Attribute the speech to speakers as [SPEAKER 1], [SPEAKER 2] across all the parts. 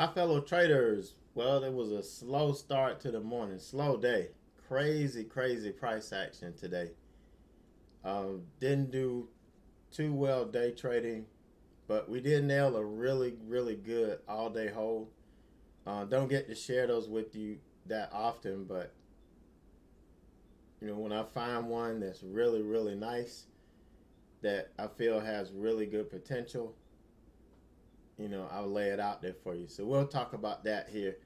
[SPEAKER 1] My fellow traders, well, it was a slow start to the morning, slow day. Crazy, crazy price action today. Didn't do too well day trading, but we did nail a really, really good all day hold. Don't get to share those with you that often, but when I find one that's really, really nice, that I feel has really good potential, I'll lay it out there for you. So we'll talk about that here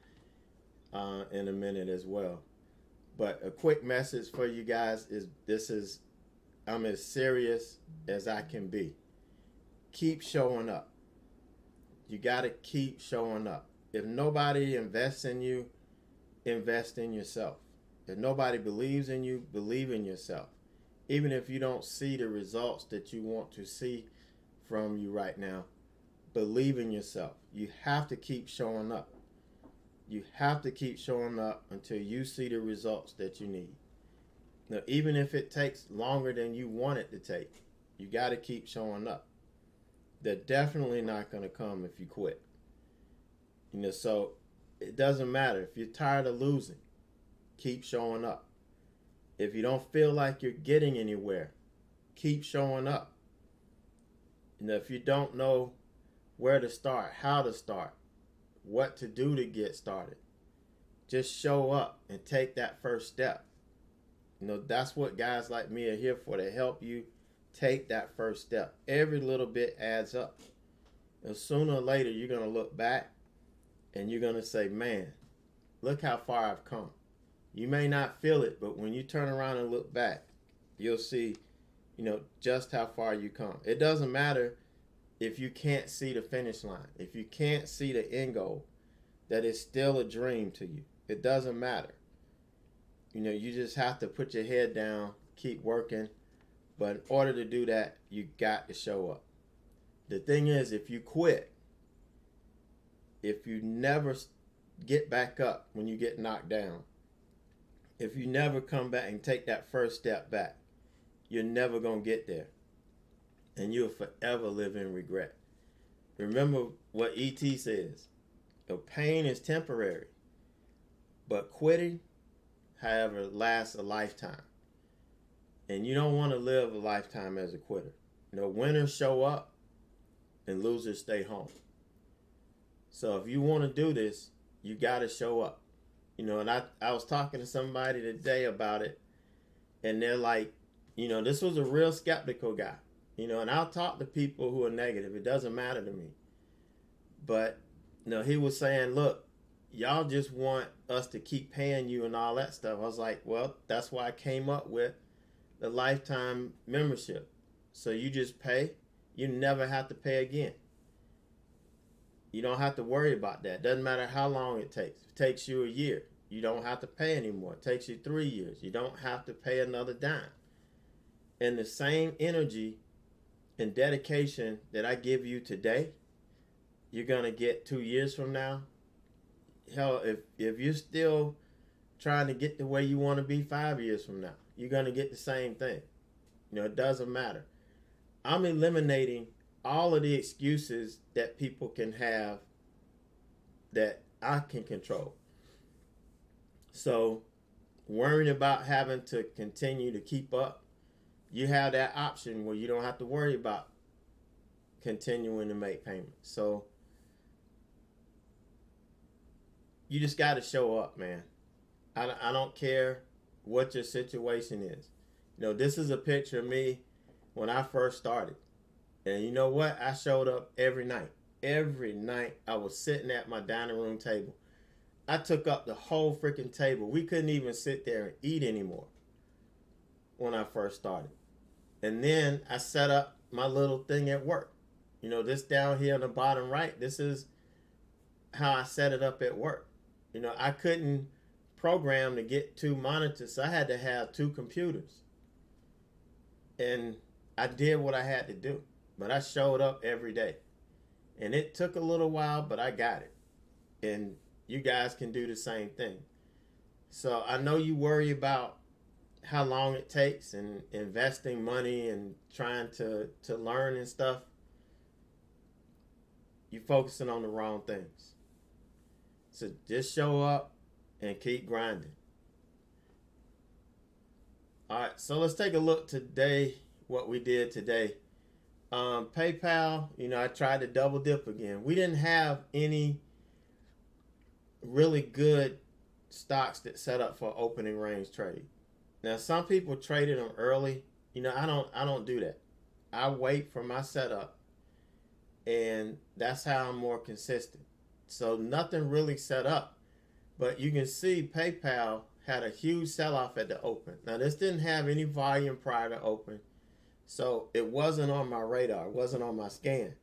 [SPEAKER 1] in a minute as well. But a quick message for you guys is I'm as serious as I can be. Keep showing up. You got to keep showing up. If nobody invests in you, invest in yourself. If nobody believes in you, believe in yourself. Even if you don't see the results that you want to see from you right now, believe in yourself. You have to keep showing up. You have to keep showing up until you see the results that you need. Now, even if it takes longer than you want it to take, you got to keep showing up. They're definitely not going to come if you quit. So it doesn't matter. If you're tired of losing, keep showing up. If you don't feel like you're getting anywhere, keep showing up. If you don't know where to start, how to start, what to do to get started, just show up and take that first step. That's what guys like me are here for, to help you take that first step. Every little bit adds up. And sooner or later, you're going to look back and you're going to say, man, look how far I've come. You may not feel it, but when you turn around and look back, you'll see, just how far you come. It doesn't matter if you can't see the finish line, if you can't see the end goal, that is still a dream to you. It doesn't matter. You just have to put your head down, keep working. But in order to do that, you got to show up. The thing is, if you quit, if you never get back up when you get knocked down, if you never come back and take that first step back, you're never going to get there. And you'll forever live in regret. Remember what E.T. says. Pain is temporary, but quitting, however, lasts a lifetime. And you don't want to live a lifetime as a quitter. Winners show up and losers stay home. So if you want to do this, you got to show up. And I was talking to somebody today about it, and they're like, this was a real skeptical guy. And I'll talk to people who are negative. It doesn't matter to me. But, he was saying, look, y'all just want us to keep paying you and all that stuff. I was like, well, that's why I came up with the lifetime membership. So you just pay. You never have to pay again. You don't have to worry about that. Doesn't matter how long it takes. If it takes you a year, you don't have to pay anymore. It takes you 3 years. You don't have to pay another dime. And the same energy and dedication that I give you today, you're going to get 2 years from now. Hell, if you're still trying to get the way you want to be 5 years from now, you're going to get the same thing. It doesn't matter. I'm eliminating all of the excuses that people can have that I can control. So, worrying about having to continue to keep up, you have that option where you don't have to worry about continuing to make payments. So, you just got to show up, man. I don't care what your situation is. This is a picture of me when I first started. And you know what? I showed up every night. Every night I was sitting at my dining room table. I took up the whole freaking table. We couldn't even sit there and eat anymore when I first started. And then I set up my little thing at work. This down here on the bottom right, this is how I set it up at work. I couldn't program to get 2 monitors, so I had to have 2 computers. And I did what I had to do. But I showed up every day. And it took a little while, but I got it. And you guys can do the same thing. So I know you worry about how long it takes and investing money and trying to learn and stuff. You're focusing on the wrong things. So just show up and keep grinding. All right, so let's take a look today, what we did today. PayPal, I tried to double dip again. We didn't have any really good stocks that set up for opening range trade. Now, some people traded them early. I don't do that. I wait for my setup, and that's how I'm more consistent. So nothing really set up, but you can see PayPal had a huge sell-off at the open. Now, this didn't have any volume prior to open, so it wasn't on my radar. It wasn't on my scan.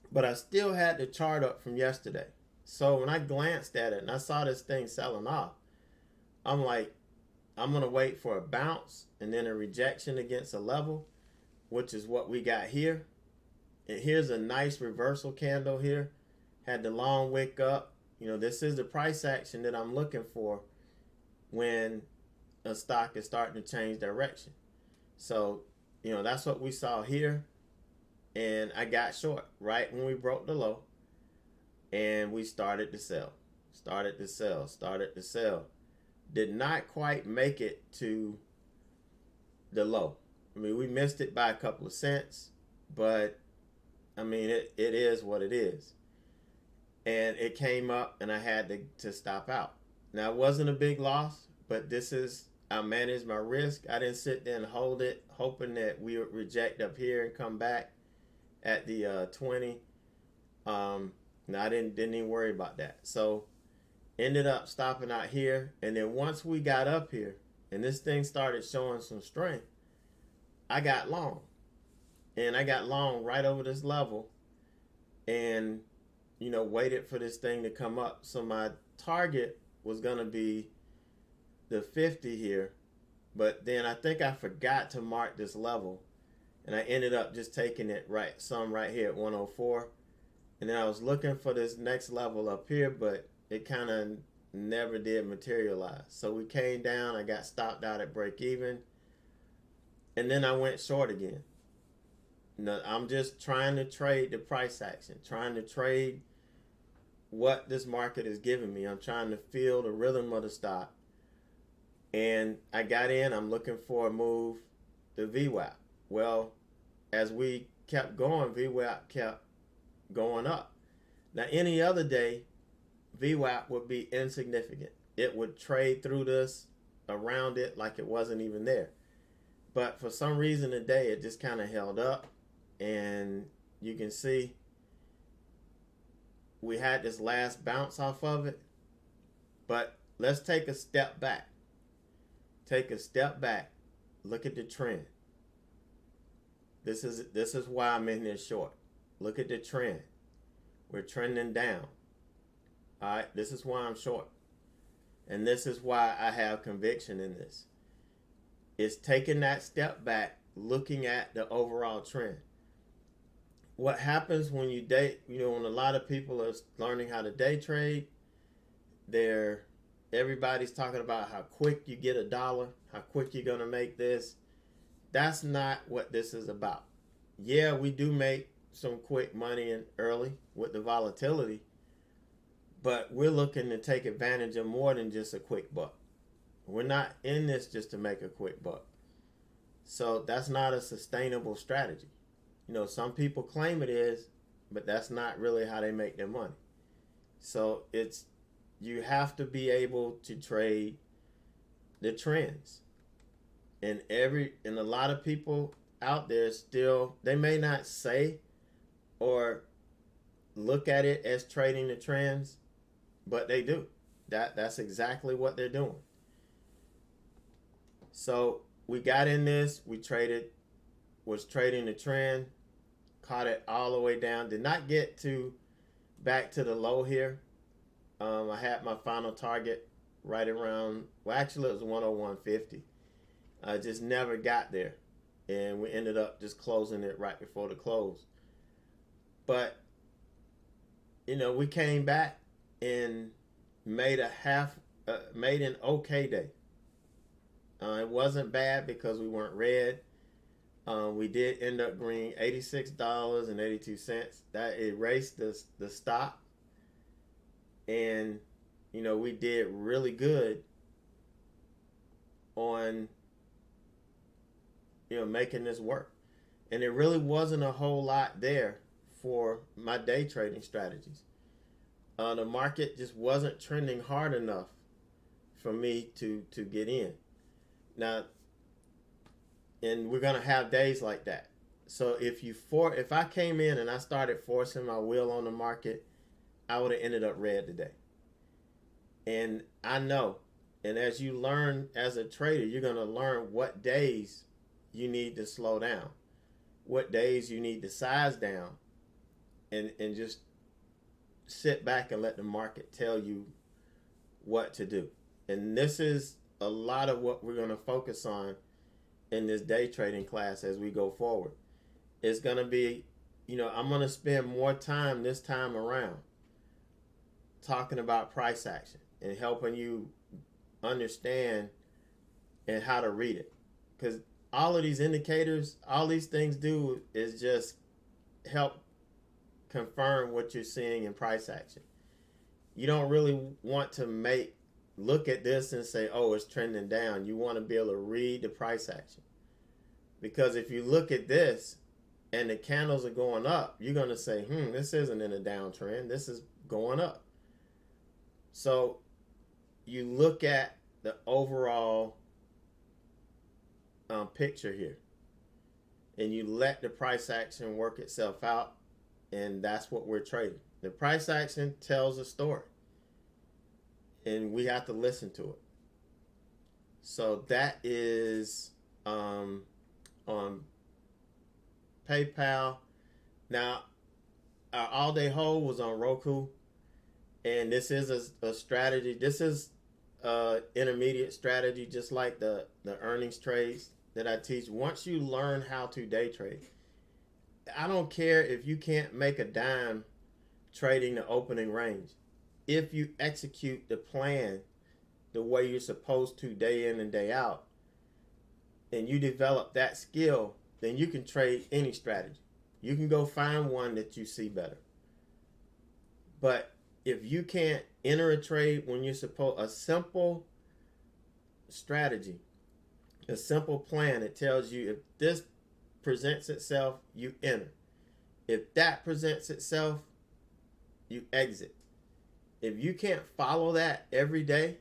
[SPEAKER 1] But I still had the chart up from yesterday. So when I glanced at it and I saw this thing selling off, I'm like, I'm going to wait for a bounce and then a rejection against a level, which is what we got here. And here's a nice reversal candle here. Had the long wick up. This is the price action that I'm looking for when a stock is starting to change direction. So, that's what we saw here. And I got short right when we broke the low. And we started to sell. Did not quite make it to the low. We missed it by a couple of cents. But, it is what it is. And it came up and I had to stop out. Now, it wasn't a big loss, but I managed my risk. I didn't sit there and hold it, hoping that we would reject up here and come back at the 20. No, I didn't even worry about that. So, ended up stopping out here. And then once we got up here and this thing started showing some strength, I got long. And I got long right over this level and, waited for this thing to come up. So my target was going to be the 50 here. But then I think I forgot to mark this level. And I ended up just taking it right here at 104. And then I was looking for this next level up here, but it kind of never did materialize. So we came down. I got stopped out at break even. And then I went short again. I'm just trying to trade the price action, trying to trade what this market is giving me. I'm trying to feel the rhythm of the stock. And I got in. I'm looking for a move, the VWAP. Well, as we kept going, VWAP kept going up. Now, any other day, VWAP would be insignificant. It would trade through this, around it, like it wasn't even there. But for some reason today, it just kind of held up. And you can see we had this last bounce off of it. But let's take a step back. Look at the trend. This is why I'm in this short. Look at the trend. We're trending down. All right, this is why I'm short. And this is why I have conviction in this. It's taking that step back, looking at the overall trend. What happens when you when a lot of people are learning how to day trade, everybody's talking about how quick you get $1, how quick you're going to make this. That's not what this is about. Yeah, we do make some quick money in early with the volatility, but we're looking to take advantage of more than just a quick buck. We're not in this just to make a quick buck. So that's not a sustainable strategy. Some people claim it is, but that's not really how they make their money. So you have to be able to trade the trends. And a lot of people out there still, they may not say or look at it as trading the trends, but they do. That's exactly what they're doing. So we got in this, was trading the trend, caught it all the way down, did not get back to the low here. I had my final target right around, actually it was 101.50. I just never got there. And we ended up just closing it right before the close. But, we came back and made an okay day. It wasn't bad because we weren't red. We did end up green, $86.82. That erased the stop. And, we did really good on, making this work. And it really wasn't a whole lot there for my day trading strategies. The market just wasn't trending hard enough for me to get in. Now, and we're gonna have days like that. So if I came in and I started forcing my will on the market, I would have ended up red today. And I know, and as you learn as a trader, you're gonna learn what days you need to slow down, what days you need to size down, and just sit back and let the market tell you what to do. And this is a lot of what we're going to focus on in this day trading class as we go forward. It's going to be, I'm going to spend more time this time around talking about price action and helping you understand and how to read it. Because all of these indicators, all these things do is just help confirm what you're seeing in price action. You don't really want to look at this and say, oh, it's trending down. You want to be able to read the price action. Because if you look at this and the candles are going up, you're going to say, this isn't in a downtrend. This is going up. So you look at the overall picture here, and you let the price action work itself out, and that's what we're trading. The price action tells a story, and we have to listen to it. So that is on PayPal. Now, our all-day hold was on Roku, and this is a strategy. This is intermediate strategy, just like the earnings trades that I teach. Once you learn how to day trade, I don't care if you can't make a dime trading the opening range. If you execute the plan the way you're supposed to day in and day out, and you develop that skill, then you can trade any strategy. You can go find one that you see better. But if you can't enter a trade when you're supposed, a simple strategy, a simple plan that tells you if this presents itself, you enter. If that presents itself, you exit. If you can't follow that every day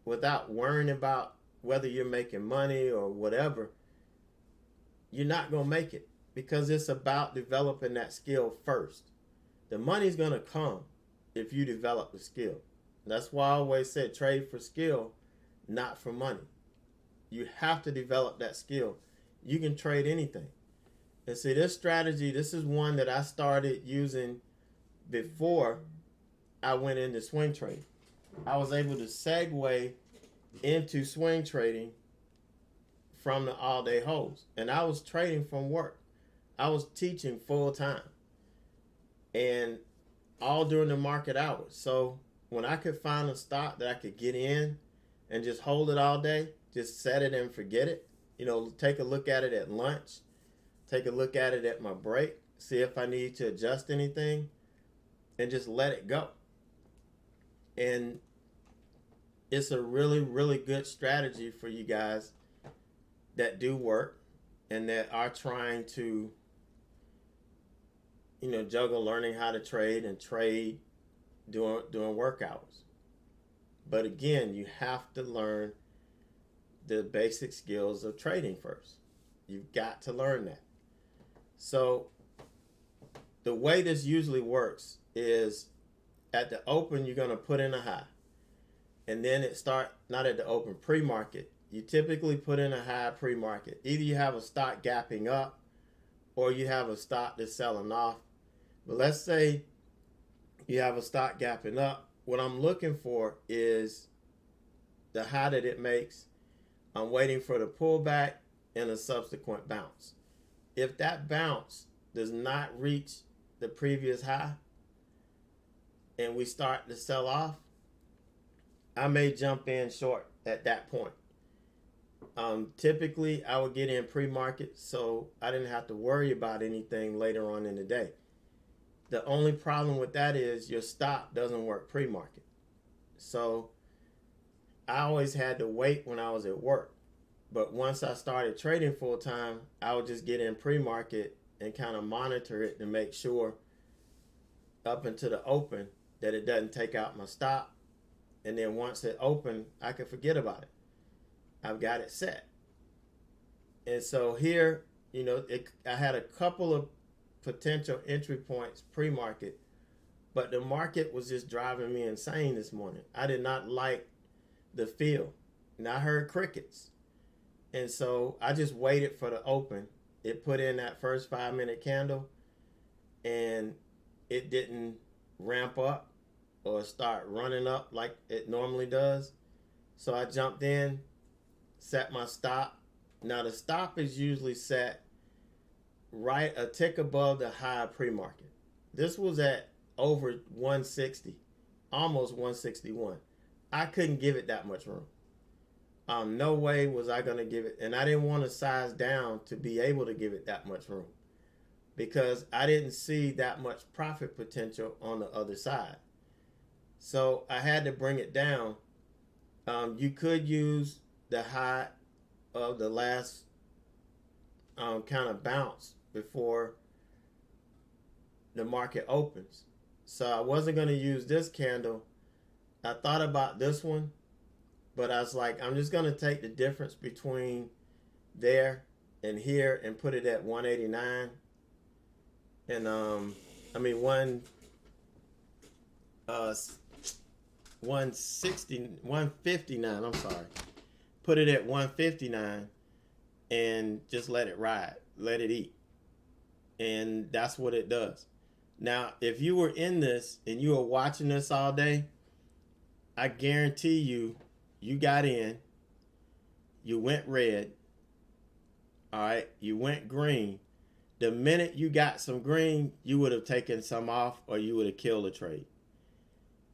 [SPEAKER 1] without worrying about whether you're making money or whatever, you're not going to make it, because it's about developing that skill first. The money's going to come if you develop the skill. That's why I always said trade for skill, not for money. You have to develop that skill. You can trade anything. And see, this strategy, this is one that I started using before I went into swing trading. I was able to segue into swing trading from the all-day holds. And I was trading from work. I was teaching full time. And all during the market hours. So when I could find a stock that I could get in and just hold it all day, just set it and forget it, take a look at it at lunch, take a look at it at my break, see if I need to adjust anything, and just let it go. And it's a really, really good strategy for you guys that do work and that are trying to, juggle learning how to trade and trade during work hours. But again, you have to learn the basic skills of trading first. You've got to learn that. So the way this usually works is at the open, you're going to put in a high. And then not at the open, pre-market. You typically put in a high pre-market. Either you have a stock gapping up or you have a stock that's selling off. But let's say you have a stock gapping up. What I'm looking for is the high that it makes. I'm waiting for the pullback and a subsequent bounce. If that bounce does not reach the previous high and we start to sell off, I may jump in short at that point. Typically, I would get in pre-market so I didn't have to worry about anything later on in the day. The only problem with that is your stop doesn't work pre-market. So I always had to wait when I was at work. But once I started trading full time, I would just get in pre-market and kind of monitor it to make sure up into the open that it doesn't take out my stop. And then once it opened, I could forget about it. I've got it set. And so here, I had a couple of potential entry points pre-market, but the market was just driving me insane this morning. I did not like the feel. And I heard crickets. And so I just waited for the open. It put in that first 5-minute candle, and it didn't ramp up or start running up like it normally does. So I jumped in, set my stop. Now the stop is usually set right a tick above the high pre-market. This was at over 160, almost 161. I couldn't give it that much room. No way was I going to give it, and I didn't want to size down to be able to give it that much room because I didn't see that much profit potential on the other side. So I had to bring it down. You could use the high of the last kind of bounce before the market opens. So I wasn't going to use this candle. I thought about this one, but I was like, I'm just going to take the difference between there and here and put it at 189. And 159, I'm sorry. Put it at 159 and just let it ride, let it eat. And that's what it does. Now, if you were in this and you were watching this all day, I guarantee you got in, you went red, all right, you went green. The minute you got some green, you would have taken some off or you would have killed a trade.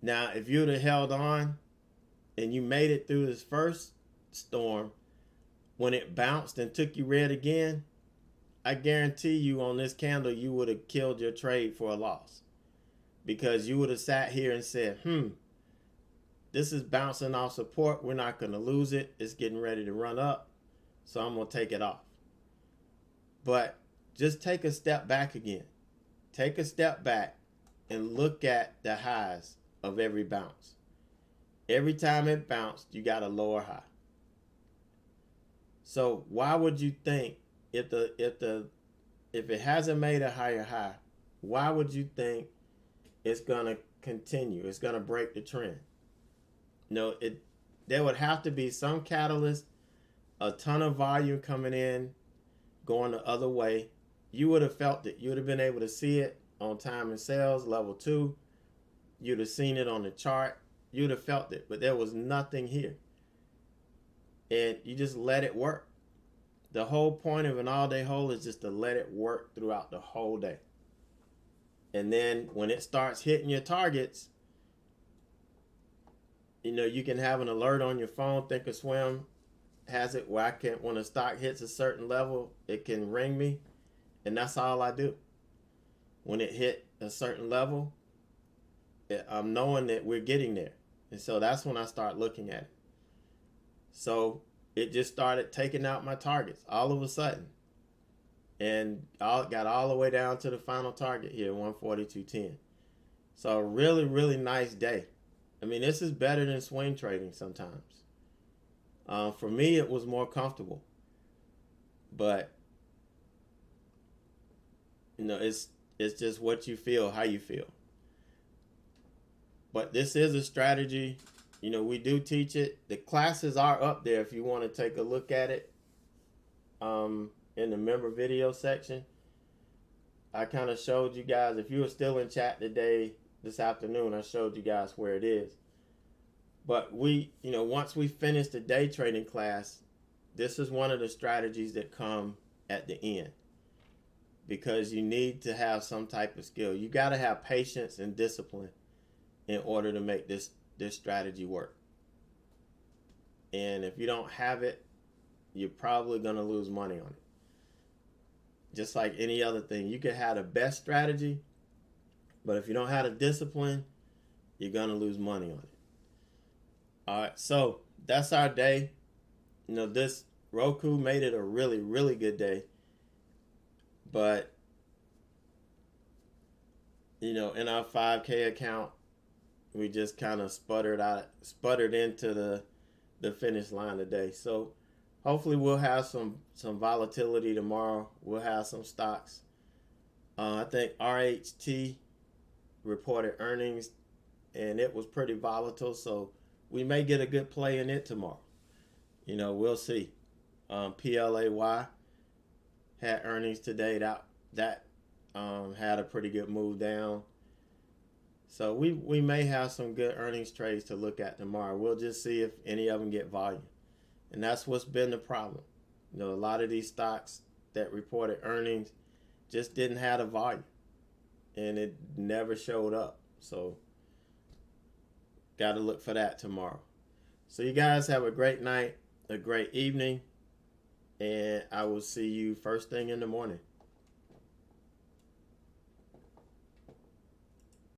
[SPEAKER 1] Now, if you would have held on and you made it through this first storm, when it bounced and took you red again, I guarantee you on this candle, you would have killed your trade for a loss. Because you would have sat here and said, this is bouncing off support. We're not going to lose it. It's getting ready to run up. So I'm going to take it off. But just take a step back again. Take a step back and look at the highs of every bounce. Every time it bounced, you got a lower high. So why would you think if it hasn't made a higher high, why would you think it's gonna continue? It's gonna break the trend. No, there would have to be some catalyst, a ton of volume coming in, going the other way. You would have felt it. You would have been able to see it on time and sales level 2. You'd have seen it on the chart. You'd have felt it, but there was nothing here. And you just let it work. The whole point of an all-day hold is just to let it work throughout the whole day. And then when it starts hitting your targets, you can have an alert on your phone. Thinkorswim has it where when a stock hits a certain level, it can ring me. And that's all I do. When it hit a certain level, I'm knowing that we're getting there. And so that's when I start looking at it. So it just started taking out my targets all of a sudden. And got all the way down to the final target here, 142.10. So a really, really nice day. I mean, this is better than swing trading sometimes. For me, it was more comfortable. But, it's just what you feel, how you feel. But this is a strategy. We do teach it. The classes are up there if you want to take a look at it in the member video section. I kind of showed you guys, if you were still in chat today, this afternoon, I showed you guys where it is. But once we finish the day trading class, this is one of the strategies that come at the end. Because you need to have some type of skill. You got to have patience and discipline in order to make this strategy work. And if you don't have it, you're probably going to lose money on it. Just like any other thing. You can have the best strategy, But if you don't have the discipline, you're going to lose money on it. All right, so that's our day. This Roku made it a really, really good day. But, in our 5K account, we just kind of sputtered into the finish line today. So hopefully we'll have some volatility tomorrow. We'll have some stocks. I think RHT reported earnings, and it was pretty volatile. So we may get a good play in it tomorrow. We'll see. PLAY had earnings today. That had a pretty good move down. So we may have some good earnings trades to look at tomorrow. We'll just see if any of them get volume. And that's what's been the problem. A lot of these stocks that reported earnings just didn't have the volume. And it never showed up. So got to look for that tomorrow. So you guys have a great night, a great evening, and I will see you first thing in the morning.